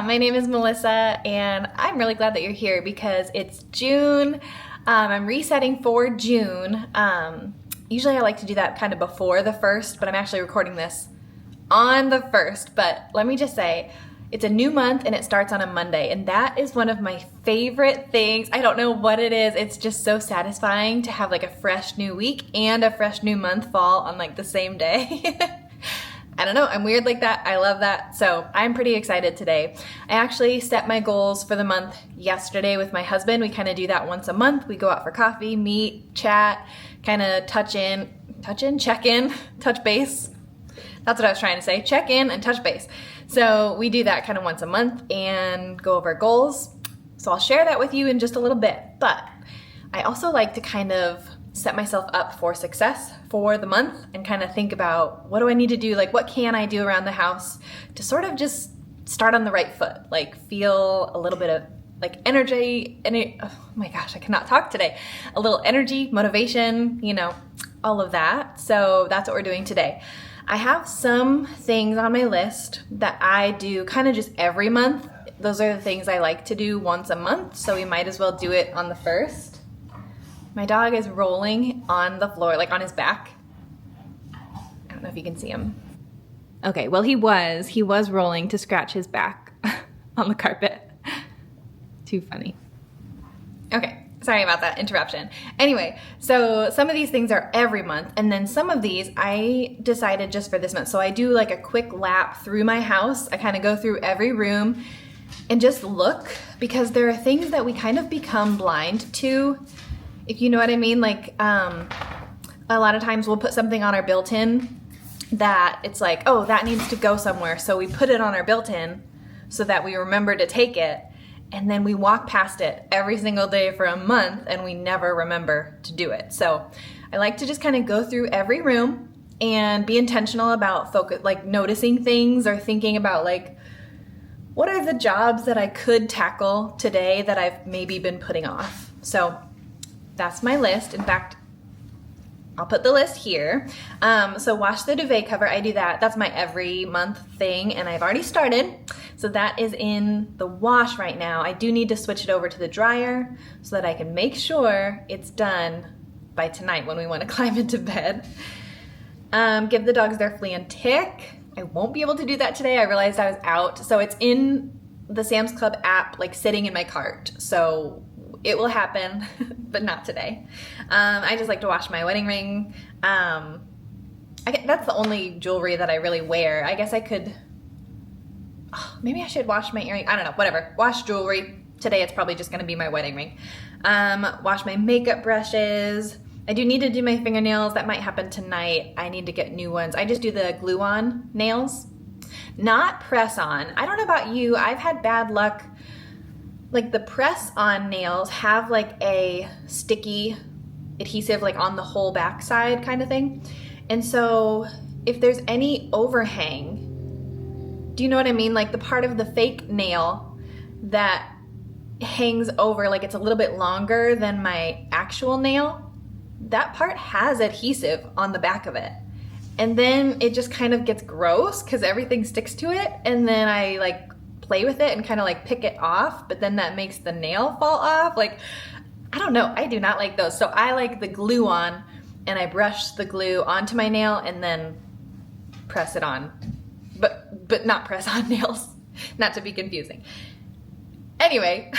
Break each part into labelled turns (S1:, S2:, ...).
S1: My name is Melissa, and I'm really glad that you're here because it's June. I'm resetting for June. Usually I like to do that kind of before the 1st, but I'm actually recording this on the 1st. But let me just say, it's a new month and it starts on a Monday, and that is one of my favorite things. I don't know what it is. It's just so satisfying to have like a fresh new week and a fresh new month fall on like the same day. I don't know, I'm weird like that. I love that. So I'm pretty excited today. I actually set my goals for the month yesterday with my husband. We kind of do that once a month. We go out for coffee, meet, chat, kind of check in, touch base. That's what I was trying to say. Check in and touch base. So we do that kind of once a month and go over goals. So I'll share that with you in just a little bit. But I also like to kind of set myself up for success for the month and kind of think about what do I need to do? Like what can I do around the house to sort of just start on the right foot? Like feel a little bit of like energy, oh my gosh, I cannot talk today. A little energy, motivation, all of that. So that's what we're doing today. I have some things on my list that I do kind of just every month. Those are the things I like to do once a month, so we might as well do it on the 1st. My dog is rolling on the floor, like on his back. I don't know if you can see him. Okay, well he was rolling to scratch his back on the carpet. Too funny. Okay. Sorry about that interruption. Anyway, so some of these things are every month, and then some of these I decided just for this month. So I do like a quick lap through my house. I kind of go through every room and just look, because there are things that we kind of become blind to, if you know what I mean. Like a lot of times we'll put something on our built-in that it's like, oh, that needs to go somewhere. So we put it on our built-in so that we remember to take it. And then we walk past it every single day for a month and we never remember to do it. So I like to just kind of go through every room and be intentional about like noticing things or thinking about like, what are the jobs that I could tackle today that I've maybe been putting off? So that's my list. In fact, I'll put the list here. So wash the duvet cover. I do that. That's my every month thing, and I've already started. So that is in the wash right now. I do need to switch it over to the dryer so that I can make sure it's done by tonight when we want to climb into bed. Give the dogs their flea and tick. I won't be able to do that today. I realized I was out. So it's in the Sam's Club app, like sitting in my cart. So it will happen, but not today. I just like to wash my wedding ring. That's the only jewelry that I really wear. I guess I could, maybe I should wash my earring. I don't know, whatever. Wash jewelry. Today it's probably just gonna be my wedding ring. Wash my makeup brushes. I do need to do my fingernails. That might happen tonight. I need to get new ones. I just do the glue-on nails, not press-on. I don't know about you. I've had bad luck. Like the press-on nails have like a sticky adhesive like on the whole backside kind of thing. And so if there's any overhang, do you know what I mean? Like the part of the fake nail that hangs over, like it's a little bit longer than my actual nail, that part has adhesive on the back of it. And then it just kind of gets gross because everything sticks to it. And then I like play with it and kind of like pick it off, but then that makes the nail fall off. Like, I don't know. I do not like those. So I like the glue on, and I brush the glue onto my nail and then press it on. But not press on nails. Not to be confusing. Anyway,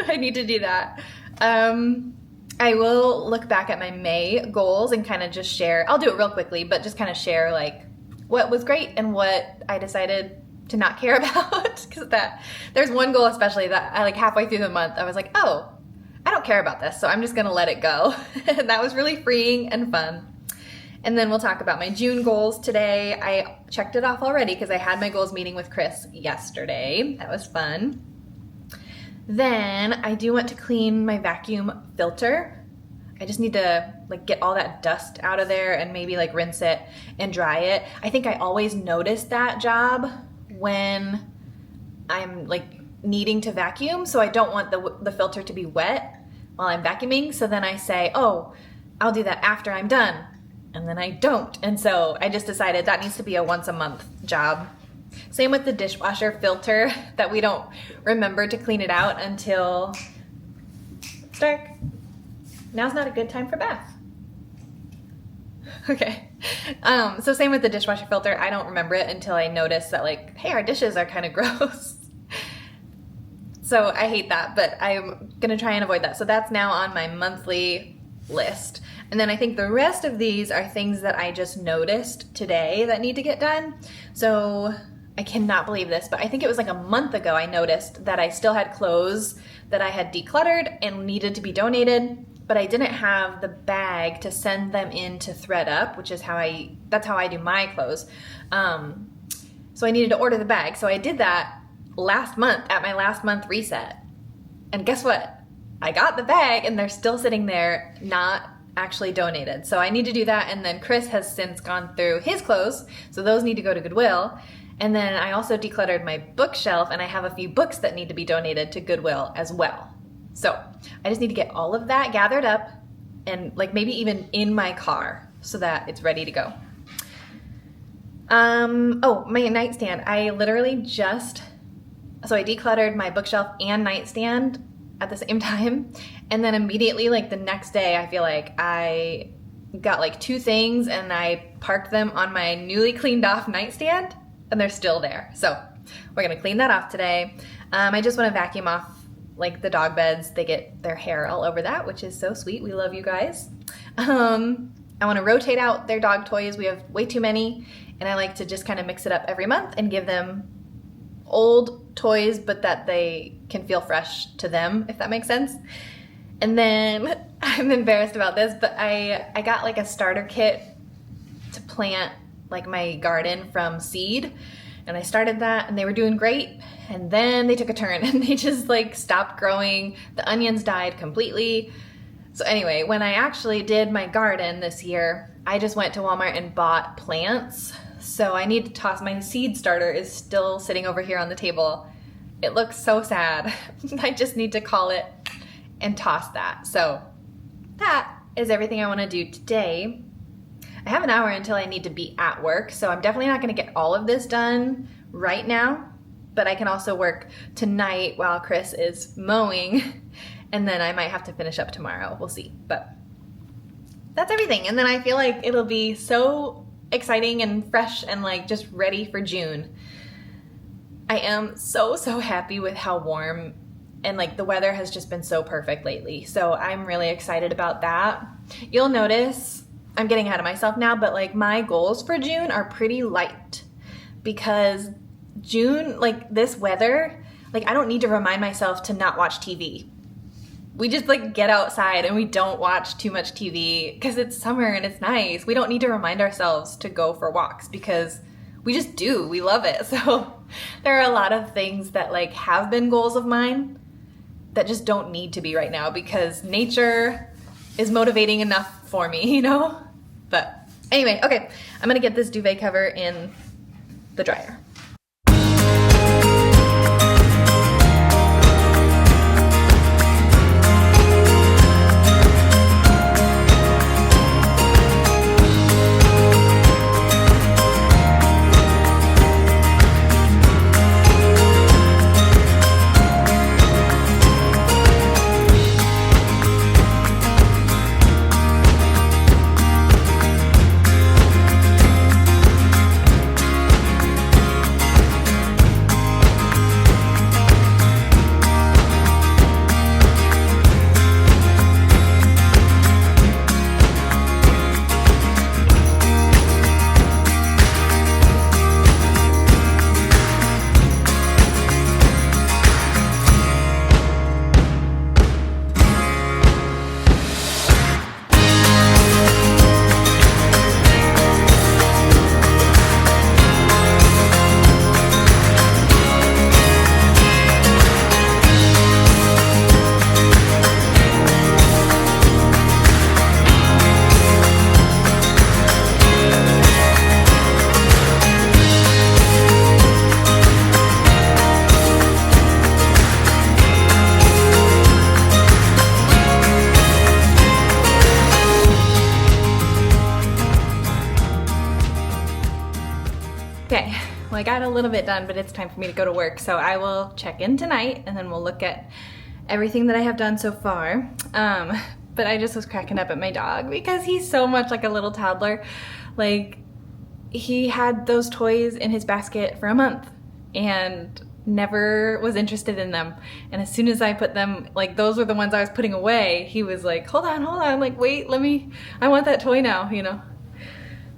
S1: I need to do that. I will look back at my May goals and kind of just share. I'll do it real quickly, but just kind of share like what was great and what I decided to not care about, because there's one goal especially that I like halfway through the month I was like, oh, I don't care about this, so I'm just gonna let it go. And that was really freeing and fun. And then we'll talk about my June goals today. I checked it off already because I had my goals meeting with Chris yesterday. That was fun. Then I do want to clean my vacuum filter. I just need to like get all that dust out of there and maybe like rinse it and dry it. I think I always notice that job when I'm like needing to vacuum, so I don't want the filter to be wet while I'm vacuuming. So then I say, oh, I'll do that after I'm done, and then I don't. And so I just decided that needs to be a once a month job. Same with the dishwasher filter that we don't remember to clean it out until it's dark. Now's not a good time for bath. Okay. So same with the dishwasher filter. I don't remember it until I notice that, like, hey, our dishes are kind of gross. So I hate that, but I'm gonna try and avoid that. So that's now on my monthly list. And then I think the rest of these are things that I just noticed today that need to get done. So I cannot believe this, but I think it was like a month ago I noticed that I still had clothes that I had decluttered and needed to be donated, but I didn't have the bag to send them in to thread up, which is that's how I do my clothes. So I needed to order the bag. So I did that last month at my last month reset. And guess what? I got the bag and they're still sitting there, not actually donated. So I need to do that. And then Chris has since gone through his clothes, so those need to go to Goodwill. And then I also decluttered my bookshelf, and I have a few books that need to be donated to Goodwill as well. So I just need to get all of that gathered up and like maybe even in my car so that it's ready to go. Oh, my nightstand. I literally so I decluttered my bookshelf and nightstand at the same time. And then immediately, like the next day, I feel like I got like 2 things and I parked them on my newly cleaned off nightstand and they're still there. So we're gonna clean that off today. I just wanna vacuum off like the dog beds. They get their hair all over that, which is so sweet. We love you guys. I wanna rotate out their dog toys. We have way too many, and I like to just kind of mix it up every month and give them old toys, but that they can feel fresh to them, if that makes sense. And then I'm embarrassed about this, but I got like a starter kit to plant like my garden from seed, and I started that and they were doing great, and then they took a turn and they just like stopped growing. The onions died completely. So anyway, when I actually did my garden this year, I just went to Walmart and bought plants. So I need to toss, my seed starter is still sitting over here on the table. It looks so sad. I just need to call it and toss that. So that is everything I want to do today. I have an hour until I need to be at work, so I'm definitely not going to get all of this done right now, but I can also work tonight while Chris is mowing, and then I might have to finish up tomorrow. We'll see, but that's everything. And then I feel like it'll be so exciting and fresh and like just ready for June. I am so happy with how warm and like the weather has just been so perfect lately. So I'm really excited about that. You'll notice I'm getting ahead of myself now, but like my goals for June are pretty light because June, like this weather, like I don't need to remind myself to not watch TV. We just like get outside and we don't watch too much TV because it's summer and it's nice. We don't need to remind ourselves to go for walks because we just do. We love it. So there are a lot of things that like have been goals of mine that just don't need to be right now because nature is motivating enough for me, you know? But anyway, okay, I'm gonna get this duvet cover in the dryer. Okay, well, I got a little bit done, but it's time for me to go to work. So I will check in tonight and then we'll look at everything that I have done so far. But I just was cracking up at my dog because he's so much like a little toddler. Like, he had those toys in his basket for a month and never was interested in them. And as soon as I put them, like those were the ones I was putting away, he was like, hold on, like wait, I want that toy now, you know?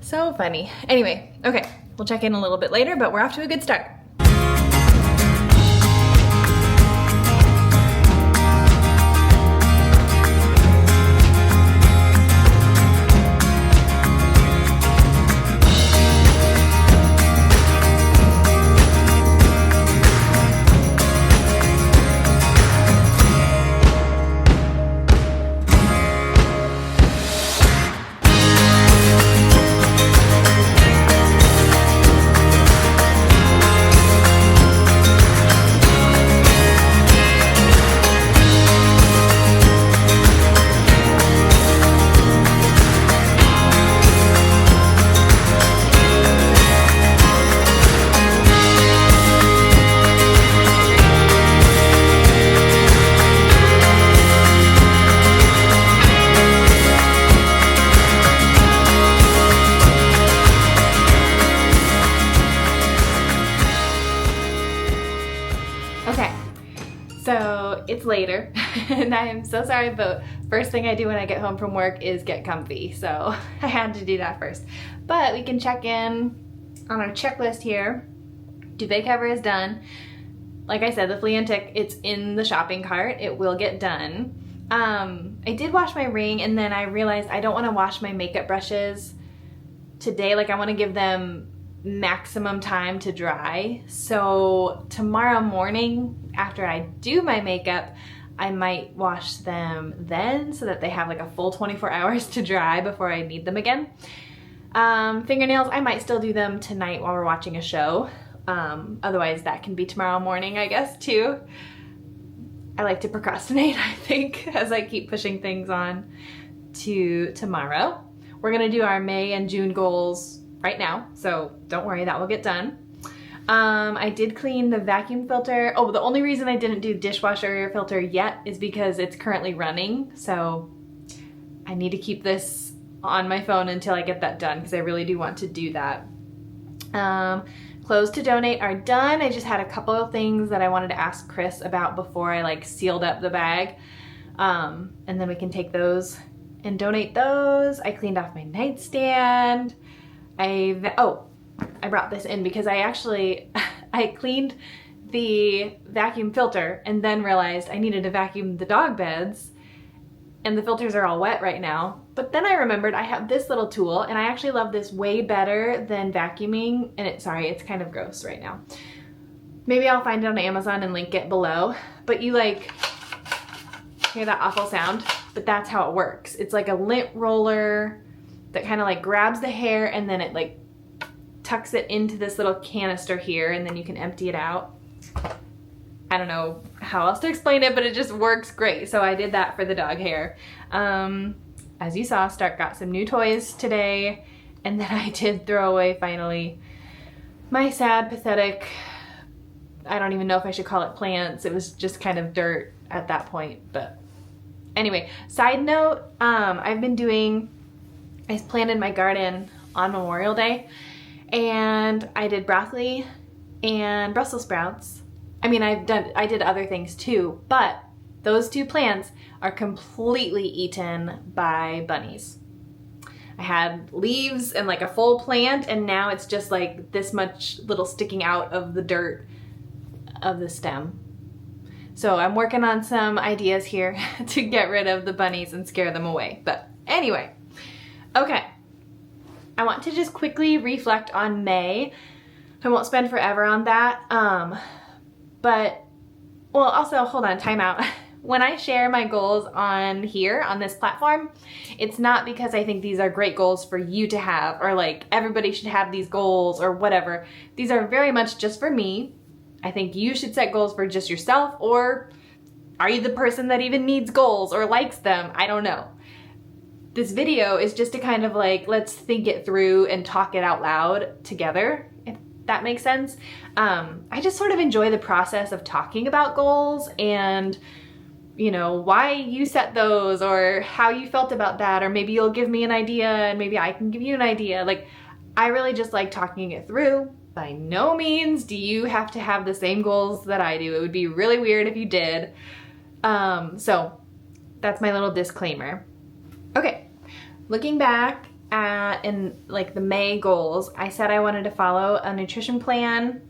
S1: So funny. Anyway, okay, we'll check in a little bit later, but we're off to a good start. So it's later and I am so sorry, but first thing I do when I get home from work is get comfy. So I had to do that first. But we can check in on our checklist here. Duvet cover is done. Like I said, the flea and tick, it's in the shopping cart. It will get done. I did wash my ring and then I realized I don't want to wash my makeup brushes today. Like I want to give them maximum time to dry. So tomorrow morning after I do my makeup, I might wash them then so that they have like a full 24 hours to dry before I need them again. Fingernails, I might still do them tonight while we're watching a show. Otherwise that can be tomorrow morning, I guess, too. I like to procrastinate, I think, as I keep pushing things on to tomorrow. We're gonna do our May and June goals right now, so don't worry, that will get done. I did clean the vacuum filter. Oh, the only reason I didn't do dishwasher filter yet is because it's currently running, so I need to keep this on my phone until I get that done because I really do want to do that. Clothes to donate are done. I just had a couple of things that I wanted to ask Chris about before I like sealed up the bag, and then we can take those and donate those. I cleaned off my nightstand. I brought this in because I cleaned the vacuum filter and then realized I needed to vacuum the dog beds and the filters are all wet right now. But then I remembered I have this little tool and I actually love this way better than vacuuming, and it's kind of gross right now. Maybe I'll find it on Amazon and link it below, but you like hear that awful sound, but that's how it works. It's like a lint roller that kind of like grabs the hair and then it like tucks it into this little canister here and then you can empty it out. I don't know how else to explain it, but it just works great. So I did that for the dog hair. As you saw, Stark got some new toys today, and then I did throw away finally my sad, pathetic, I don't even know if I should call it plants. It was just kind of dirt at that point. But anyway, side note, I planted my garden on Memorial Day, and I did broccoli and Brussels sprouts. I mean, I did other things too, but those two plants are completely eaten by bunnies. I had leaves and like a full plant, and now it's just like this much little sticking out of the dirt of the stem. So I'm working on some ideas here to get rid of the bunnies and scare them away. But anyway, okay. I want to just quickly reflect on May. I won't spend forever on that. Well, also, hold on, time out. When I share my goals on here, on this platform, it's not because I think these are great goals for you to have, or like everybody should have these goals or whatever. These are very much just for me. I think you should set goals for just yourself, or are you the person that even needs goals or likes them? I don't know. This video is just to kind of like, let's think it through and talk it out loud together, if that makes sense. I just sort of enjoy the process of talking about goals and, you know, why you set those or how you felt about that, or maybe you'll give me an idea and maybe I can give you an idea. Like, I really just like talking it through. By no means do you have to have the same goals that I do. It would be really weird if you did. So that's my little disclaimer. Okay, looking back in like the May goals, I said I wanted to follow a nutrition plan.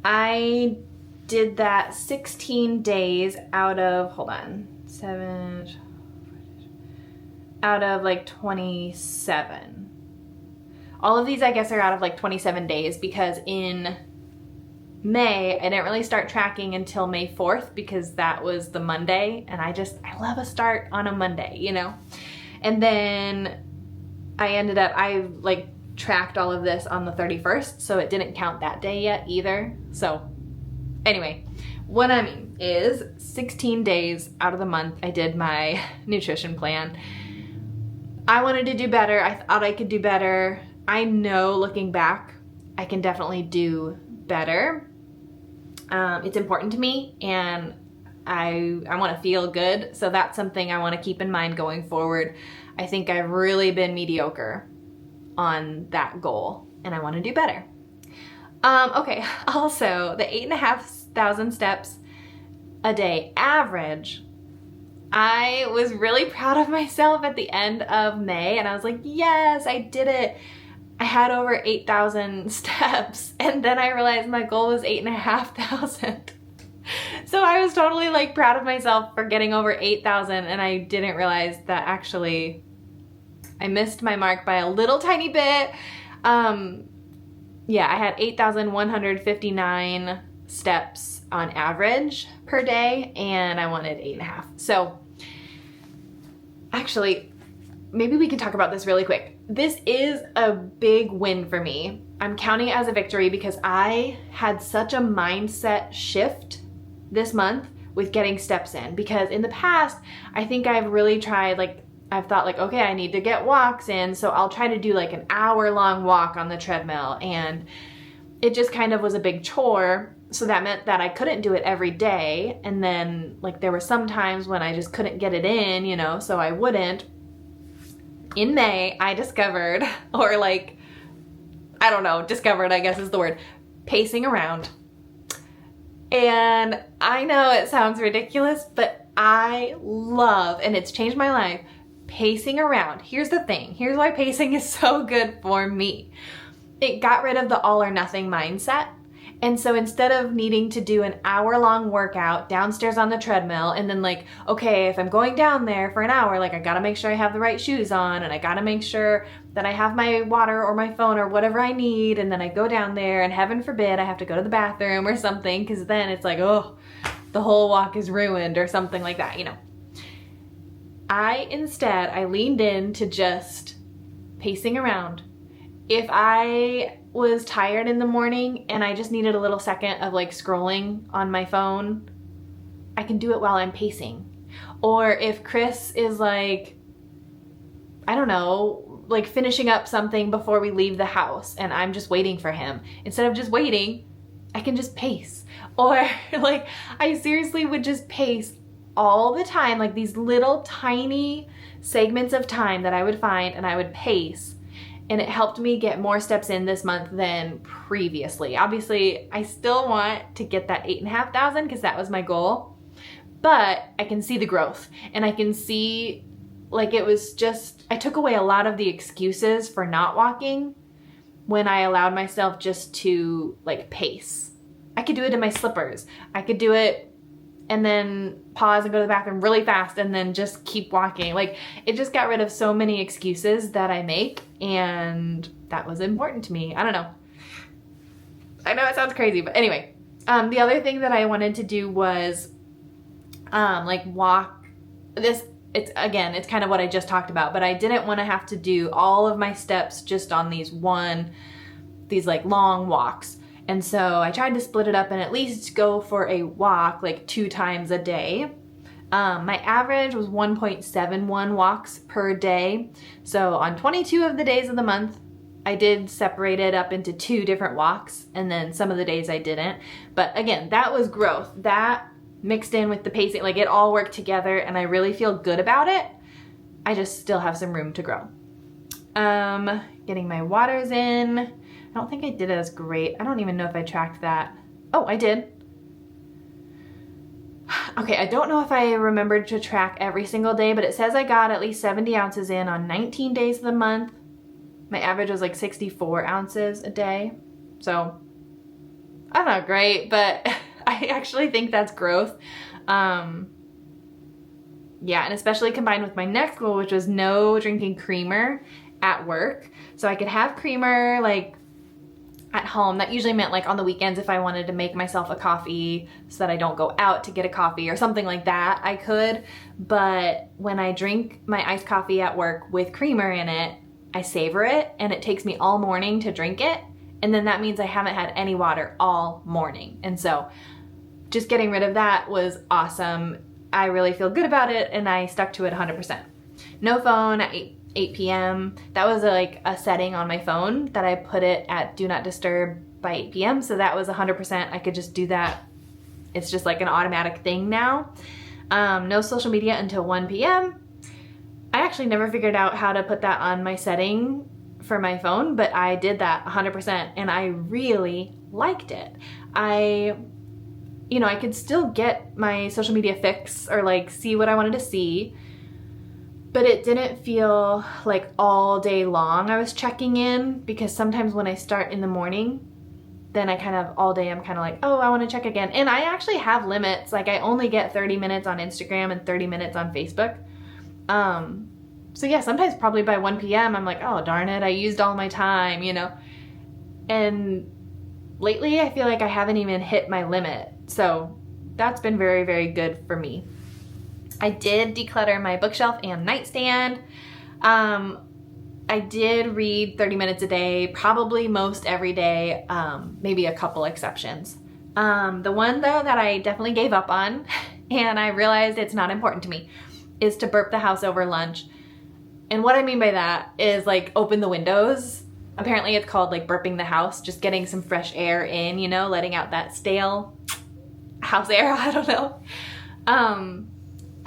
S1: I did that 16 days out of, hold on, out of like 27. All of these, I guess, are out of like 27 days because in May, I didn't really start tracking until May 4th because that was the Monday, and I love a start on a Monday, you know? And then I like tracked all of this on the 31st, so it didn't count that day yet either. So anyway, what I mean is 16 days out of the month, I did my nutrition plan. I wanted to do better. I thought I could do better. I know looking back, I can definitely do better. It's important to me, and I want to feel good. So that's something I want to keep in mind going forward. I think I've really been mediocre on that goal, and I want to do better. Okay, also the 8,500 steps a day average. I was really proud of myself at the end of May, and I was like, yes, I did it. I had over 8,000 steps, and then I realized my goal was 8,500. So I was totally like proud of myself for getting over 8,000, and I didn't realize that actually I missed my mark by a little tiny bit. Yeah, I had 8,159 steps on average per day, and I wanted 8.5. So actually, maybe we can talk about this really quick. This is a big win for me. I'm counting it as a victory because I had such a mindset shift this month with getting steps in, because in the past, I think I've really tried, like, I've thought like, okay, I need to get walks in, so I'll try to do like an hour-long walk on the treadmill, and it just kind of was a big chore. So that meant that I couldn't do it every day, and then like there were some times when I just couldn't get it in, you know, so I wouldn't. In May, I discovered, or like, I don't know, discovered, I guess is the word, pacing around. And I know it sounds ridiculous, but I love, and it's changed my life, pacing around. Here's the thing. Here's why pacing is so good for me. It got rid of the all or nothing mindset. And so instead of needing to do an hour-long workout downstairs on the treadmill and then like, okay, if I'm going down there for an hour, like I gotta make sure I have the right shoes on, and I gotta make sure that I have my water or my phone or whatever I need, and then I go down there and heaven forbid I have to go to the bathroom or something, because then it's like, oh, the whole walk is ruined or something like that, you know. I leaned into just pacing around. If I was tired in the morning and I just needed a little second of like scrolling on my phone, I can do it while I'm pacing. Or if Chris is like, I don't know, like finishing up something before we leave the house and I'm just waiting for him, instead of just waiting, I can just pace. Or like, I seriously would just pace all the time, like these little tiny segments of time that I would find and I would pace. And it helped me get more steps in this month than previously. Obviously, I still want to get that 8,500 because that was my goal, but I can see the growth, and I can see like it was just, I took away a lot of the excuses for not walking when I allowed myself just to like pace. I could do it in my slippers. I could do it and then pause and go to the bathroom really fast and then just keep walking. Like, it just got rid of so many excuses that I make, and that was important to me. I don't know. I know it sounds crazy, but anyway. The other thing that I wanted to do was like walk this. It's kind of what I just talked about, but I didn't want to have to do all of my steps just on these like long walks. And so I tried to split it up and at least go for a walk like 2 times a day. My average was 1.71 walks per day. So on 22 of the days of the month, I did separate it up into 2 different walks, and then some of the days I didn't. But again, that was growth. That mixed in with the pacing, like it all worked together, and I really feel good about it. I just still have some room to grow. Getting my waters in. I don't think I did it as great. I don't even know if I tracked that. Oh, I did. Okay, I don't know if I remembered to track every single day, but it says I got at least 70 ounces in on 19 days of the month. My average was like 64 ounces a day. So, I don't know, great, but I actually think that's growth. Yeah, and especially combined with my next goal, which was no drinking creamer at work. So I could have creamer like at home. That usually meant like on the weekends if I wanted to make myself a coffee so that I don't go out to get a coffee or something like that, I could. But when I drink my iced coffee at work with creamer in it, I savor it, and it takes me all morning to drink it. And then that means I haven't had any water all morning. And so just getting rid of that was awesome. I really feel good about it, and I stuck to it 100%. No phone at 8 p.m. That was like a setting on my phone that I put it at do not disturb by 8 p.m. So that was 100%. I could just do that. It's just like an automatic thing now. No social media until 1 p.m. I actually never figured out how to put that on my setting for my phone, but I did that 100%, and I really liked it. I could still get my social media fix or like see what I wanted to see, but it didn't feel like all day long I was checking in, because sometimes when I start in the morning, then I kind of all day I'm kind of like, oh, I want to check again. And I actually have limits. Like I only get 30 minutes on Instagram and 30 minutes on Facebook. So yeah, sometimes probably by 1 p.m. I'm like, oh, darn it, I used all my time, And lately I feel like I haven't even hit my limit. So that's been very, very good for me. I did declutter my bookshelf and nightstand. I did read 30 minutes a day, probably most every day, maybe a couple exceptions. The one though that I definitely gave up on, and I realized it's not important to me, is to burp the house over lunch. And what I mean by that is like open the windows. Apparently it's called like burping the house, just getting some fresh air in, letting out that stale house air, I don't know.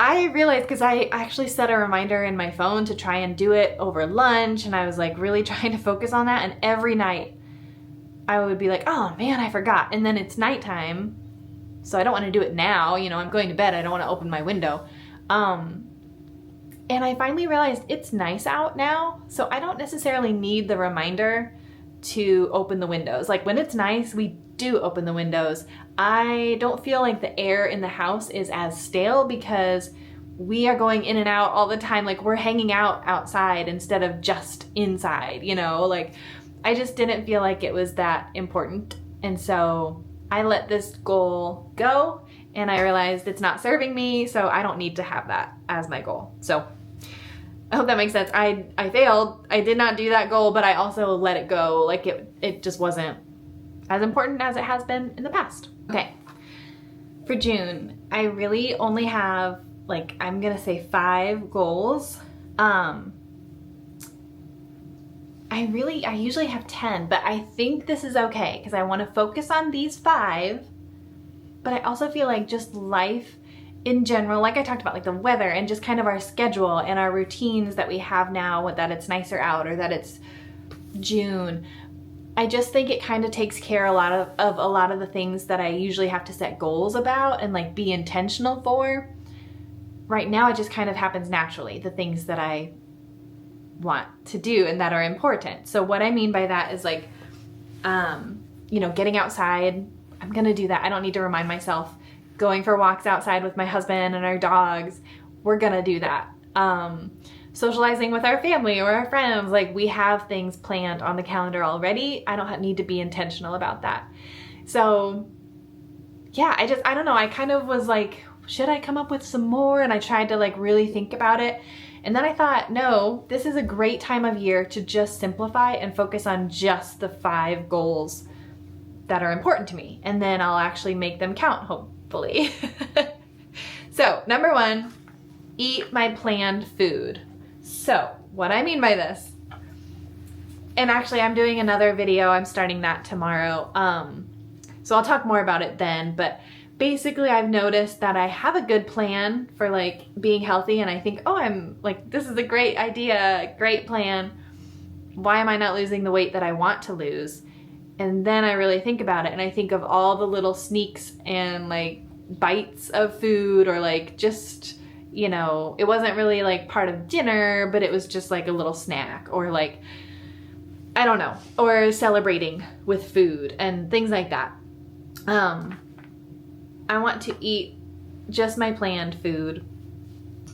S1: I realized, because I actually set a reminder in my phone to try and do it over lunch, and I was like really trying to focus on that, and every night I would be like, oh man, I forgot. And then it's nighttime, so I don't want to do it now, I'm going to bed, I don't want to open my window. And I finally realized it's nice out now, so I don't necessarily need the reminder to open the windows. Like when it's nice, we do open the windows. I don't feel like the air in the house is as stale because we are going in and out all the time. Like we're hanging out outside instead of just inside, like I just didn't feel like it was that important. And so I let this goal go, and I realized it's not serving me, so I don't need to have that as my goal. So I hope that makes sense. I failed. I did not do that goal, but I also let it go. Like it just wasn't as important as it has been in the past. Okay. For June, I really only have like, I'm gonna say 5 goals. I usually have 10, but I think this is okay because I want to focus on these 5, but I also feel like just life in general, like I talked about, like the weather and just kind of our schedule and our routines that we have now, that it's nicer out or that it's June. I just think it kind of takes care of a lot of the things that I usually have to set goals about and like be intentional for. Right now, it just kind of happens naturally, the things that I want to do and that are important. So what I mean by that is like, getting outside. I'm gonna do that. I don't need to remind myself. Going for walks outside with my husband and our dogs, we're gonna do that. Socializing with our family or our friends, like we have things planned on the calendar already. I don't need to be intentional about that. So yeah, I don't know. I kind of was like, should I come up with some more? And I tried to like really think about it. And then I thought, no, this is a great time of year to just simplify and focus on just the 5 goals that are important to me. And then I'll actually make them count, hopefully. So, number 1, eat my planned food. So, what I mean by this, And actually I'm doing another video. I'm starting that tomorrow. So I'll talk more about it then, but basically I've noticed that I have a good plan for like being healthy, and I think, oh, I'm like, this is a great idea, great plan. Why am I not losing the weight that I want to lose? And then I really think about it, and I think of all the little sneaks and like bites of food, or like just, you know, it wasn't really like part of dinner, but it was just like a little snack, or like, I don't know, or celebrating with food and things like that. I want to eat just my planned food,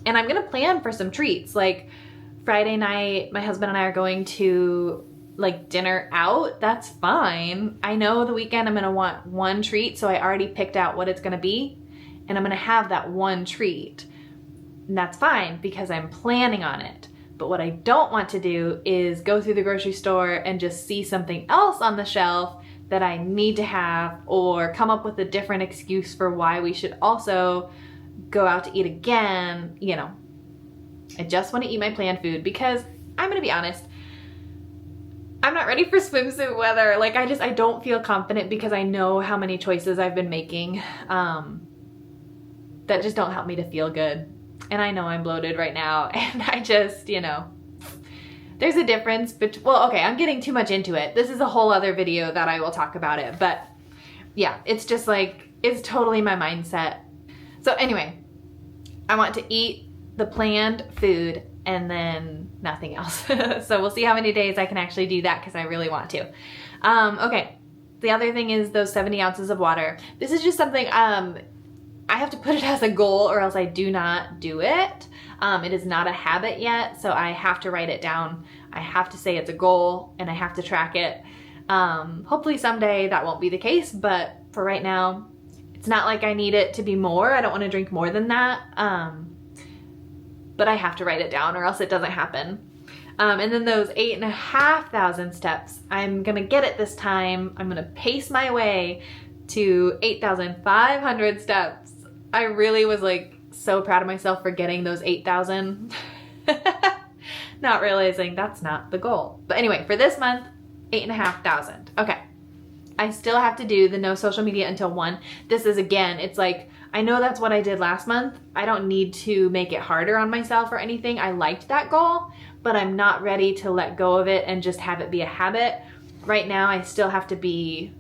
S1: and I'm gonna plan for some treats. Like Friday night, my husband and I are going to like dinner out. That's fine. I know the weekend I'm gonna want one treat, so I already picked out what it's gonna be, and I'm gonna have that one treat. And that's fine because I'm planning on it. But what I don't want to do is go through the grocery store and just see something else on the shelf that I need to have, or come up with a different excuse for why we should also go out to eat again. You know, I just want to eat my planned food because I'm gonna be honest, I'm not ready for swimsuit weather. Like I don't feel confident because I know how many choices I've been making that just don't help me to feel good. And I know I'm bloated right now, and I just, you know, there's a difference between, well, okay, I'm getting too much into it. This is a whole other video that I will talk about it, but yeah, it's just like, it's totally my mindset. So anyway, I want to eat the planned food and then nothing else. So we'll see how many days I can actually do that, because I really want to. Okay, the other thing is those 70 ounces of water. This is just something, I have to put it as a goal or else I do not do it. It is not a habit yet, so I have to write it down. I have to say it's a goal, and I have to track it. Hopefully someday that won't be the case, but for right now, it's not like I need it to be more. I don't want to drink more than that, but I have to write it down or else it doesn't happen. And then those 8,500 steps, I'm gonna get it this time. I'm gonna pace my way to 8,500 steps. I really was like so proud of myself for getting those 8,000. Not realizing that's not the goal. But anyway, for this month, 8,500. Okay. I still have to do the no social media until 1. This is, again, it's like, I know that's what I did last month. I don't need to make it harder on myself or anything. I liked that goal, but I'm not ready to let go of it and just have it be a habit. Right now, I still have to be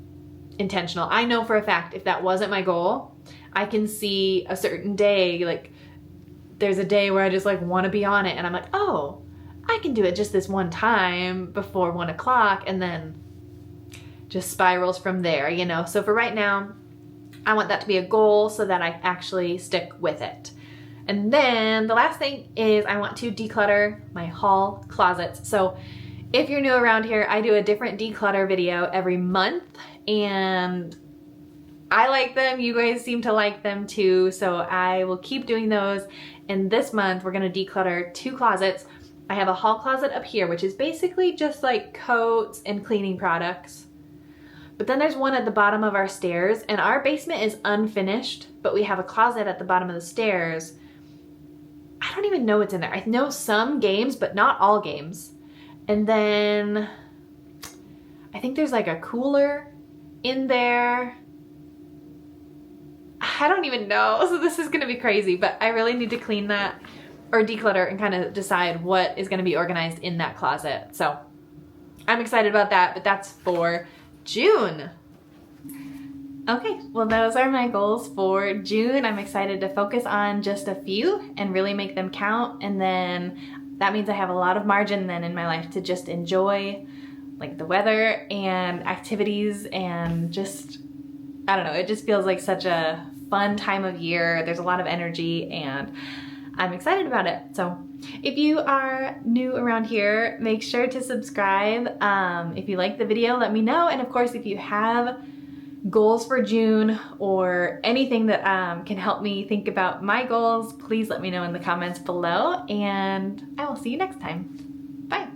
S1: intentional. I know for a fact if that wasn't my goal, I can see a certain day, like there's a day where I just like want to be on it, and I'm like, oh, I can do it just this one time before 1 o'clock, and then just spirals from there, you know? So for right now, I want that to be a goal so that I actually stick with it. And then the last thing is I want to declutter my haul closets. So if you're new around here, I do a different declutter video every month, and I like them. You guys seem to like them too, so I will keep doing those. And this month we're gonna declutter 2 closets. I have a haul closet up here, which is basically just like coats and cleaning products. But then there's one at the bottom of our stairs, and our basement is unfinished, but we have a closet at the bottom of the stairs. I don't even know what's in there. I know some games, but not all games. And then I think there's like a cooler in there. I don't even know. So this is gonna be crazy, but I really need to clean that or declutter and kind of decide what is gonna be organized in that closet. So I'm excited about that, but that's for June. Okay, well those are my goals for June. I'm excited to focus on just a few and really make them count, and then that means I have a lot of margin then in my life to just enjoy like the weather and activities, and just, I don't know, it just feels like such a fun time of year. There's a lot of energy and I'm excited about it. So if you are new around here, make sure to subscribe. If you like the video, let me know. And of course, if you have goals for June or anything that can help me think about my goals, please let me know in the comments below, and I will see you next time. Bye.